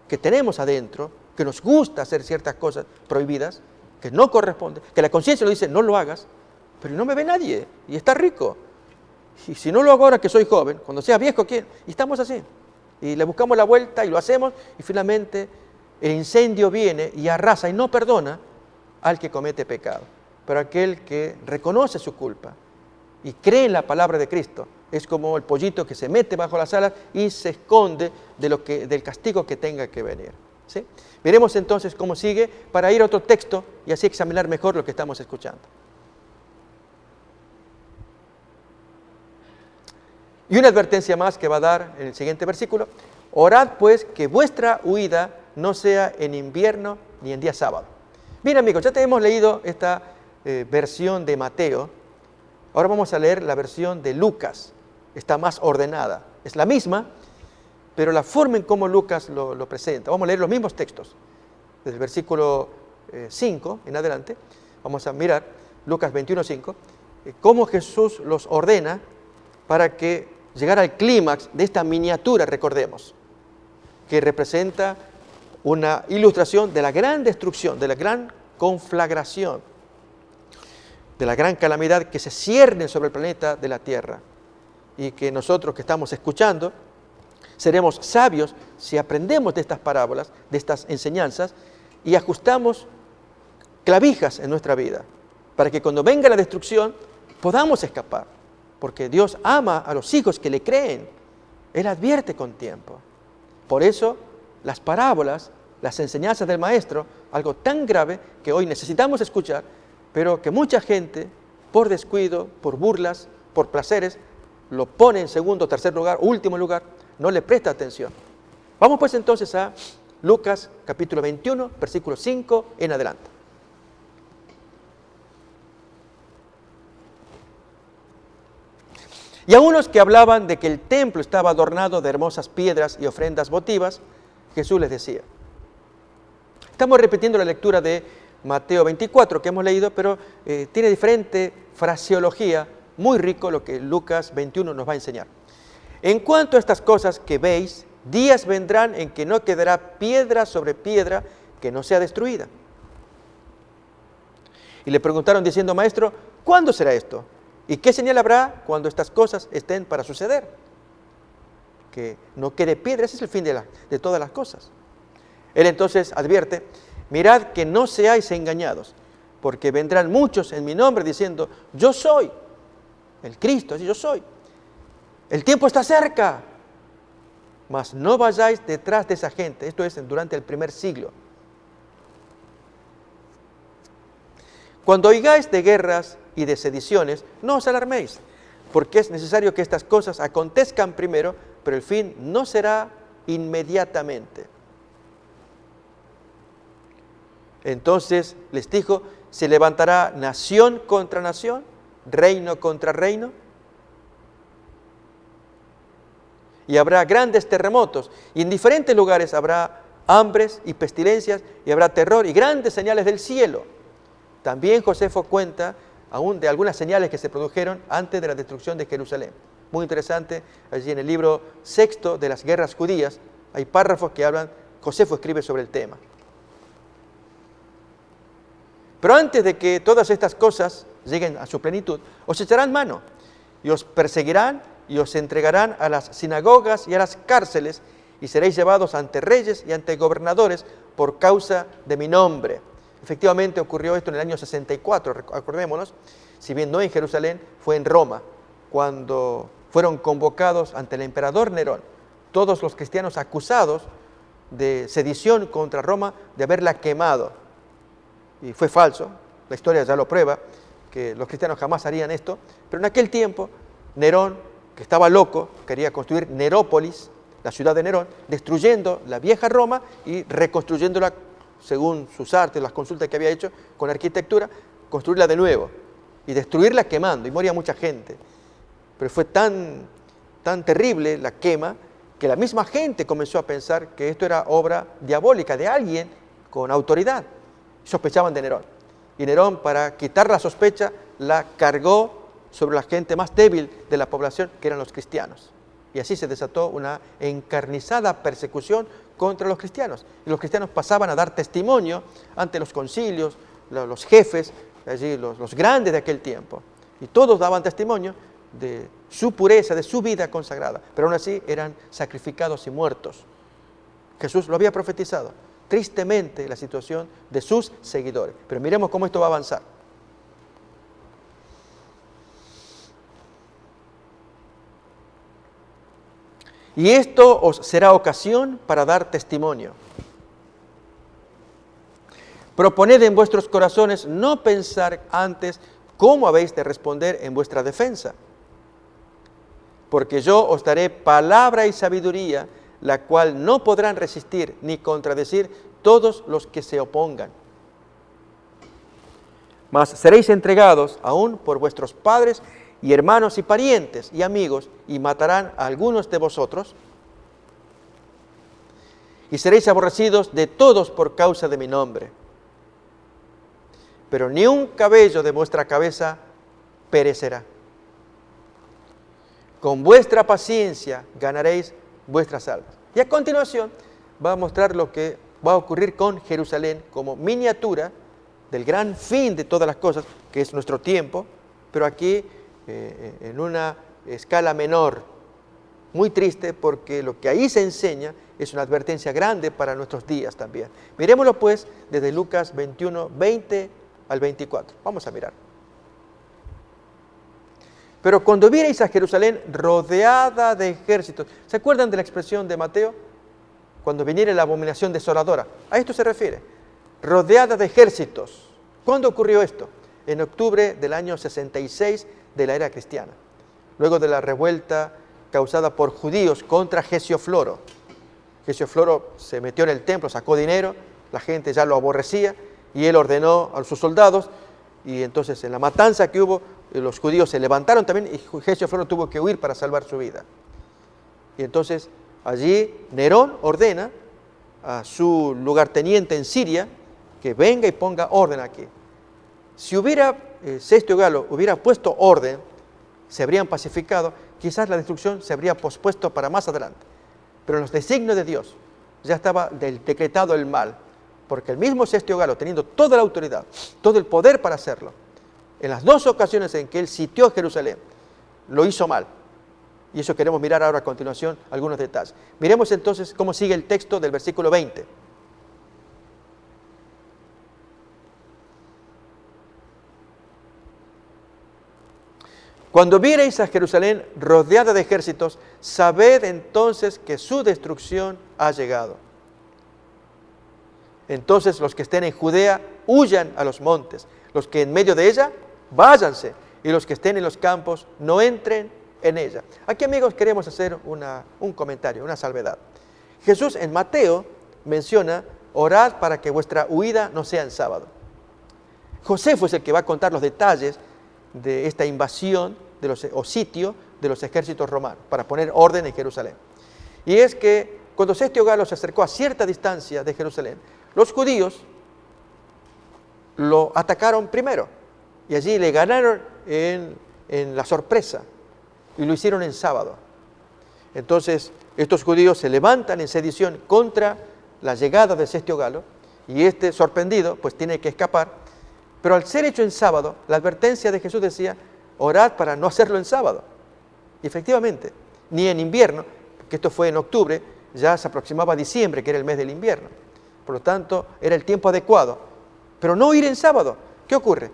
que tenemos adentro, que nos gusta hacer ciertas cosas prohibidas, que no corresponde, que la conciencia nos dice, no lo hagas, pero no me ve nadie, y está rico. Y si no lo hago ahora que soy joven, cuando sea viejo, ¿quién? Y estamos así. Y le buscamos la vuelta y lo hacemos, y finalmente el incendio viene y arrasa y no perdona al que comete pecado. Pero aquel que reconoce su culpa y cree en la palabra de Cristo, es como el pollito que se mete bajo las alas y se esconde del castigo que tenga que venir. ¿Sí? Veremos entonces cómo sigue para ir a otro texto y así examinar mejor lo que estamos escuchando. Y una advertencia más que va a dar en el siguiente versículo. Orad pues que vuestra huida no sea en invierno ni en día sábado. Bien amigos, ya te hemos leído esta versión de Mateo. Ahora vamos a leer la versión de Lucas. Está más ordenada. Es la misma, pero la forma en cómo Lucas lo presenta. Vamos a leer los mismos textos. Desde el versículo 5 en adelante. Vamos a mirar Lucas 21:5. Cómo Jesús los ordena para que llegar al clímax de esta miniatura, recordemos, que representa una ilustración de la gran destrucción, de la gran conflagración, de la gran calamidad que se cierne sobre el planeta de la Tierra, y que nosotros que estamos escuchando seremos sabios si aprendemos de estas parábolas, de estas enseñanzas, y ajustamos clavijas en nuestra vida, para que cuando venga la destrucción podamos escapar. Porque Dios ama a los hijos que le creen. Él advierte con tiempo. Por eso, las parábolas, las enseñanzas del Maestro, algo tan grave que hoy necesitamos escuchar, pero que mucha gente, por descuido, por burlas, por placeres, lo pone en segundo, tercer lugar, último lugar, no le presta atención. Vamos pues entonces a Lucas capítulo 21, versículo 5 en adelante. Y a unos que hablaban de que el templo estaba adornado de hermosas piedras y ofrendas votivas, Jesús les decía. Estamos repitiendo la lectura de Mateo 24 que hemos leído, pero tiene diferente fraseología, muy rico lo que Lucas 21 nos va a enseñar. En cuanto a estas cosas que veis, días vendrán en que no quedará piedra sobre piedra que no sea destruida. Y le preguntaron diciendo, Maestro, ¿cuándo será esto? ¿Y qué señal habrá cuando estas cosas estén para suceder? Que no quede piedra, ese es el fin de todas las cosas. Él entonces advierte, mirad que no seáis engañados, porque vendrán muchos en mi nombre diciendo, yo soy el Cristo, así yo soy. El tiempo está cerca, mas no vayáis detrás de esa gente. Esto es durante el primer siglo. Cuando oigáis de guerras y de sediciones, no os alarméis, porque es necesario que estas cosas acontezcan primero, pero el fin no será inmediatamente. Entonces les dijo, se levantará nación contra nación, reino contra reino, y habrá grandes terremotos, y en diferentes lugares habrá hambres y pestilencias, y habrá terror y grandes señales del cielo. También Josefo cuenta aún de algunas señales que se produjeron antes de la destrucción de Jerusalén. Muy interesante, allí en el libro 6 de las guerras judías, hay párrafos que hablan, Josefo escribe sobre el tema. Pero antes de que todas estas cosas lleguen a su plenitud, os echarán mano, y os perseguirán, y os entregarán a las sinagogas y a las cárceles, y seréis llevados ante reyes y ante gobernadores por causa de mi nombre. Efectivamente ocurrió esto en el año 64, acordémonos, si bien no en Jerusalén, fue en Roma, cuando fueron convocados ante el emperador Nerón todos los cristianos acusados de sedición contra Roma, de haberla quemado. Y fue falso, la historia ya lo prueba, que los cristianos jamás harían esto, pero en aquel tiempo Nerón, que estaba loco, quería construir Nerópolis, la ciudad de Nerón, destruyendo la vieja Roma y reconstruyéndola según sus artes, las consultas que había hecho con arquitectura, construirla de nuevo y destruirla quemando, y moría mucha gente. Pero fue tan terrible la quema que la misma gente comenzó a pensar que esto era obra diabólica de alguien con autoridad. Sospechaban de Nerón. Y Nerón, para quitar la sospecha, la cargó sobre la gente más débil de la población, que eran los cristianos. Y así se desató una encarnizada persecución contra los cristianos. Y los cristianos pasaban a dar testimonio ante los concilios, los jefes, allí los grandes de aquel tiempo. Y todos daban testimonio de su pureza, de su vida consagrada. Pero aún así eran sacrificados y muertos. Jesús lo había profetizado. Tristemente la situación de sus seguidores. Pero miremos cómo esto va a avanzar. Y esto os será ocasión para dar testimonio. Proponed en vuestros corazones no pensar antes cómo habéis de responder en vuestra defensa. Porque yo os daré palabra y sabiduría, la cual no podrán resistir ni contradecir todos los que se opongan. Mas seréis entregados aún por vuestros padres y hermanos y parientes y amigos, y matarán a algunos de vosotros, y seréis aborrecidos de todos por causa de mi nombre. Pero ni un cabello de vuestra cabeza perecerá. Con vuestra paciencia ganaréis vuestras almas. Y a continuación va a mostrar lo que va a ocurrir con Jerusalén como miniatura del gran fin de todas las cosas, que es nuestro tiempo, pero aquí en una escala menor, muy triste, porque lo que ahí se enseña es una advertencia grande para nuestros días también. Miremoslo pues desde Lucas 21, 20 al 24. Vamos a mirar. Pero cuando viereis a Jerusalén rodeada de ejércitos, ¿se acuerdan de la expresión de Mateo? Cuando viniera la abominación desoladora. A esto se refiere. Rodeada de ejércitos. ¿Cuándo ocurrió esto? En octubre del año 66 de la era cristiana. Luego de la revuelta causada por judíos contra Gesiofloro. Gesiofloro se metió en el templo, sacó dinero, la gente ya lo aborrecía y él ordenó a sus soldados, y entonces en la matanza que hubo, los judíos se levantaron también y Gesiofloro tuvo que huir para salvar su vida. Y entonces allí Nerón ordena a su lugarteniente en Siria que venga y ponga orden aquí. Si hubiera Sestio Galo hubiera puesto orden, se habrían pacificado, quizás la destrucción se habría pospuesto para más adelante. Pero en los designios de Dios ya estaba decretado el mal, porque el mismo Sestio Galo, teniendo toda la autoridad, todo el poder para hacerlo, en las dos ocasiones en que él sitió Jerusalén, lo hizo mal. Y eso queremos mirar ahora a continuación algunos detalles. Miremos entonces cómo sigue el texto del versículo 20. Cuando viereis a Jerusalén rodeada de ejércitos, sabed entonces que su destrucción ha llegado. Entonces los que estén en Judea, huyan a los montes. Los que en medio de ella, váyanse. Y los que estén en los campos, no entren en ella. Aquí, amigos, queremos hacer un comentario, una salvedad. Jesús en Mateo menciona, orad para que vuestra huida no sea en sábado. Josefo es el que va a contar los detalles de esta invasión o sitio de los ejércitos romanos para poner orden en Jerusalén. Y es que cuando Sestio Galo se acercó a cierta distancia de Jerusalén, los judíos lo atacaron primero y allí le ganaron en la sorpresa y lo hicieron en sábado. Entonces estos judíos se levantan en sedición contra la llegada de Sestio Galo y este, sorprendido, pues tiene que escapar. Pero al ser hecho en sábado, la advertencia de Jesús decía, orad para no hacerlo en sábado. Y efectivamente, ni en invierno, porque esto fue en octubre, ya se aproximaba a diciembre, que era el mes del invierno. Por lo tanto, era el tiempo adecuado. Pero no ir en sábado. ¿Qué ocurre?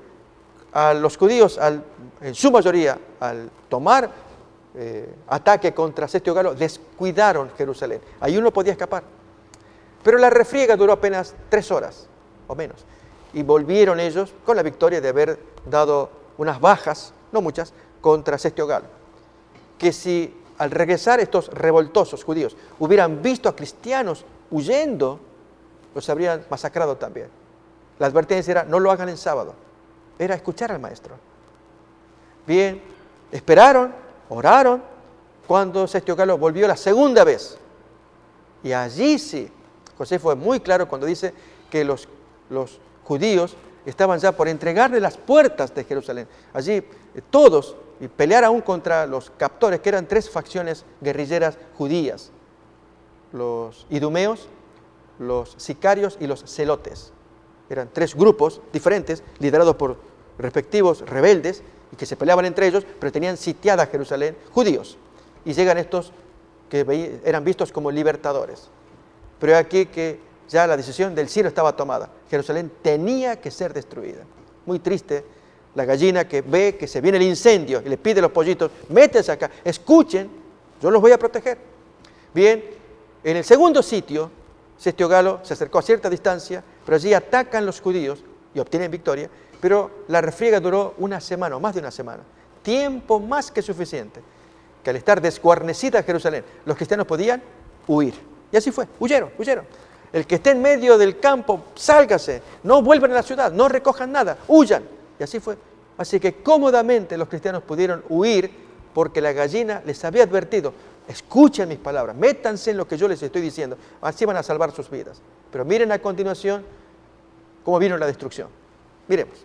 A los judíos, en su mayoría, al tomar ataque contra Sestio Galo, descuidaron Jerusalén. Ahí uno podía escapar. Pero la refriega duró apenas 3 horas o menos. Y volvieron ellos con la victoria de haber dado unas bajas, no muchas, contra Sestio Galo. Que si al regresar estos revoltosos judíos hubieran visto a cristianos huyendo, los habrían masacrado también. La advertencia era, no lo hagan en sábado. Era escuchar al maestro. Bien, esperaron, oraron, cuando Sestio Galo volvió la segunda vez. Y allí sí, José fue muy claro cuando dice que los judíos estaban ya por entregarle las puertas de Jerusalén. Allí todos, y pelear aún contra los captores, que eran 3 facciones guerrilleras judías: los idumeos, los sicarios y los celotes. Eran 3 grupos diferentes, liderados por respectivos rebeldes, y que se peleaban entre ellos, pero tenían sitiada Jerusalén, judíos. Y llegan estos que eran vistos como libertadores. Pero aquí que ya la decisión del cielo estaba tomada. Jerusalén tenía que ser destruida. Muy triste la gallina que ve que se viene el incendio y le pide a los pollitos: métanse acá, escuchen, yo los voy a proteger. Bien, en el segundo sitio, Cestio Galo se acercó a cierta distancia, pero allí atacan los judíos y obtienen victoria, pero la refriega duró una semana o más de una semana. Tiempo más que suficiente, que al estar desguarnecida Jerusalén, los cristianos podían huir. Y así fue, huyeron. El que esté en medio del campo, sálgase, no vuelvan a la ciudad, no recojan nada, huyan. Y así fue. Así que cómodamente los cristianos pudieron huir porque la gallina les había advertido: escuchen mis palabras, métanse en lo que yo les estoy diciendo, así van a salvar sus vidas. Pero miren a continuación cómo vino la destrucción. Miremos.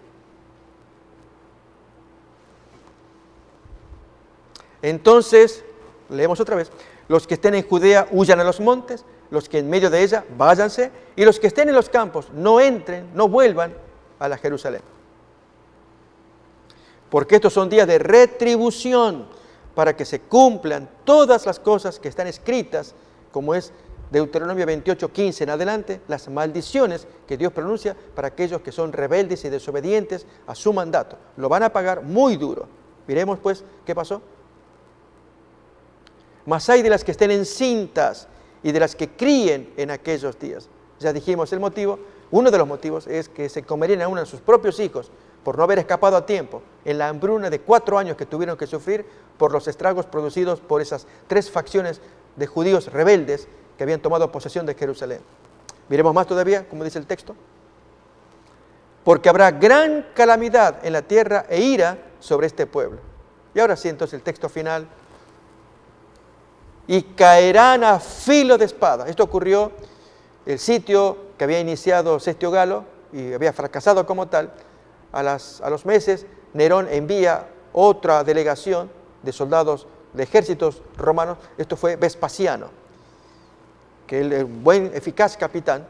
Entonces, leemos otra vez: los que estén en Judea huyan a los montes, los que en medio de ella váyanse, y los que estén en los campos no entren, no vuelvan a la Jerusalén. Porque estos son días de retribución, para que se cumplan todas las cosas que están escritas, como es Deuteronomio 28:15 en adelante, las maldiciones que Dios pronuncia para aquellos que son rebeldes y desobedientes a su mandato. Lo van a pagar muy duro. Miremos pues qué pasó. Mas hay de las que estén encintas y de las que críen en aquellos días. Ya dijimos el motivo. Uno de los motivos es que se comerían aún a sus propios hijos por no haber escapado a tiempo en la hambruna de 4 años que tuvieron que sufrir por los estragos producidos por esas 3 facciones de judíos rebeldes que habían tomado posesión de Jerusalén. Miremos más todavía, como dice el texto. Porque habrá gran calamidad en la tierra e ira sobre este pueblo. Y ahora sí, entonces el texto final. Y caerán a filo de espada. Esto ocurrió el sitio que había iniciado Cestio Galo y había fracasado como tal. A los meses, Nerón envía otra delegación de soldados de ejércitos romanos. Esto fue Vespasiano, que el buen, eficaz capitán.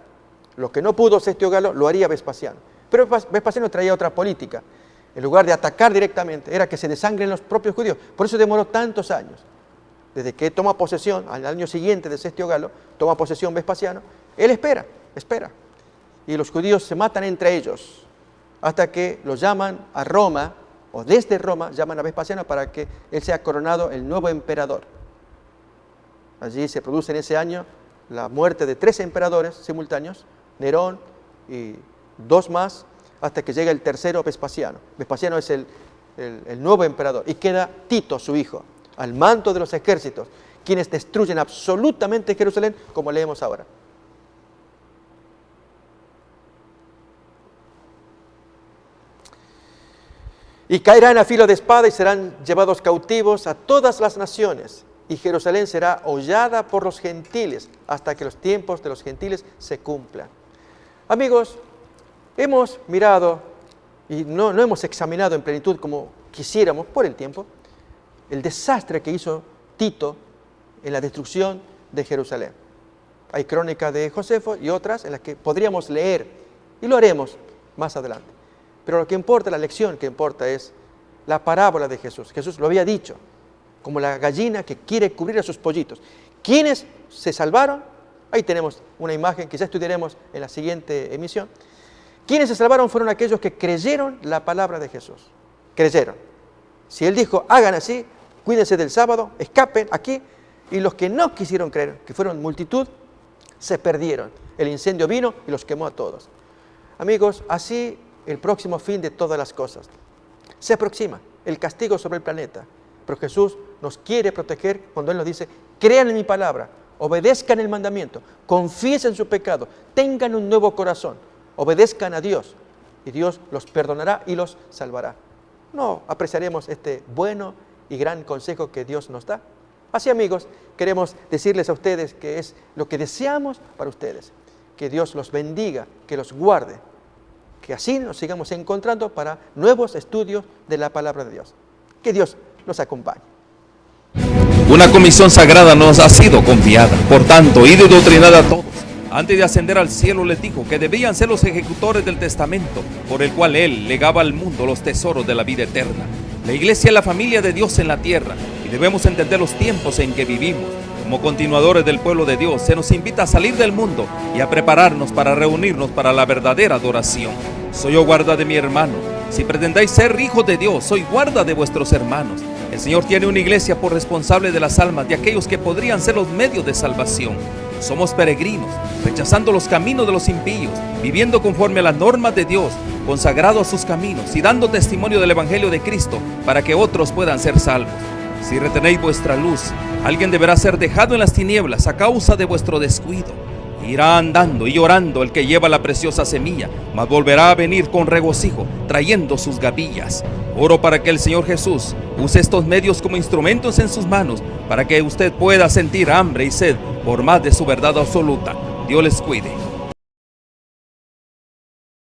Lo que no pudo Cestio Galo, lo haría Vespasiano. Pero Vespasiano traía otra política. En lugar de atacar directamente, era que se desangren los propios judíos. Por eso demoró tantos años. Desde que toma posesión, al año siguiente de Cestio Galo, toma posesión Vespasiano, él espera. Y los judíos se matan entre ellos, hasta que los llaman a Roma, o desde Roma llaman a Vespasiano para que él sea coronado el nuevo emperador. Allí se produce en ese año la muerte de 3 emperadores simultáneos, Nerón y 2 más, hasta que llega el tercero, Vespasiano. Vespasiano es el nuevo emperador, y queda Tito, su hijo, al mando de los ejércitos, quienes destruyen absolutamente Jerusalén, como leemos ahora. Y caerán a filo de espada y serán llevados cautivos a todas las naciones, y Jerusalén será hollada por los gentiles hasta que los tiempos de los gentiles se cumplan. Amigos, hemos mirado y no hemos examinado en plenitud como quisiéramos por el tiempo el desastre que hizo Tito en la destrucción de Jerusalén. Hay crónicas de Josefo y otras en las que podríamos leer, y lo haremos más adelante. Pero lo que importa, la lección que importa es la parábola de Jesús. Jesús lo había dicho, como la gallina que quiere cubrir a sus pollitos. ¿Quiénes se salvaron? Ahí tenemos una imagen que ya estudiaremos en la siguiente emisión. ¿Quiénes se salvaron? Fueron aquellos que creyeron la palabra de Jesús. Creyeron. Si Él dijo, hagan así, cuídense del sábado, escapen aquí. Y los que no quisieron creer, que fueron multitud, se perdieron. El incendio vino y los quemó a todos. Amigos, así el próximo fin de todas las cosas. Se aproxima el castigo sobre el planeta. Pero Jesús nos quiere proteger cuando Él nos dice, crean en mi palabra, obedezcan el mandamiento, confiesen su pecado, tengan un nuevo corazón, obedezcan a Dios y Dios los perdonará y los salvará. ¿No apreciaremos este bueno y gran consejo que Dios nos da? Así, amigos, queremos decirles a ustedes que es lo que deseamos para ustedes. Que Dios los bendiga, que los guarde, que así nos sigamos encontrando para nuevos estudios de la palabra de Dios. Que Dios los acompañe. Una comisión sagrada nos ha sido confiada. Por tanto, id y doctrinad a todos. Antes de ascender al cielo les dijo que debían ser los ejecutores del testamento por el cual Él legaba al mundo los tesoros de la vida eterna. La iglesia es la familia de Dios en la tierra y debemos entender los tiempos en que vivimos. Como continuadores del pueblo de Dios, se nos invita a salir del mundo y a prepararnos para reunirnos para la verdadera adoración. Soy yo guarda de mi hermano. Si pretendáis ser hijos de Dios, soy guarda de vuestros hermanos. El Señor tiene una iglesia por responsable de las almas de aquellos que podrían ser los medios de salvación. Somos peregrinos, rechazando los caminos de los impíos, viviendo conforme a las normas de Dios, consagrados a sus caminos y dando testimonio del Evangelio de Cristo para que otros puedan ser salvos. Si retenéis vuestra luz, alguien deberá ser dejado en las tinieblas a causa de vuestro descuido. Irá andando y llorando el que lleva la preciosa semilla, mas volverá a venir con regocijo, trayendo sus gavillas. Oro para que el Señor Jesús use estos medios como instrumentos en sus manos, para que usted pueda sentir hambre y sed por más de su verdad absoluta. Dios les cuide.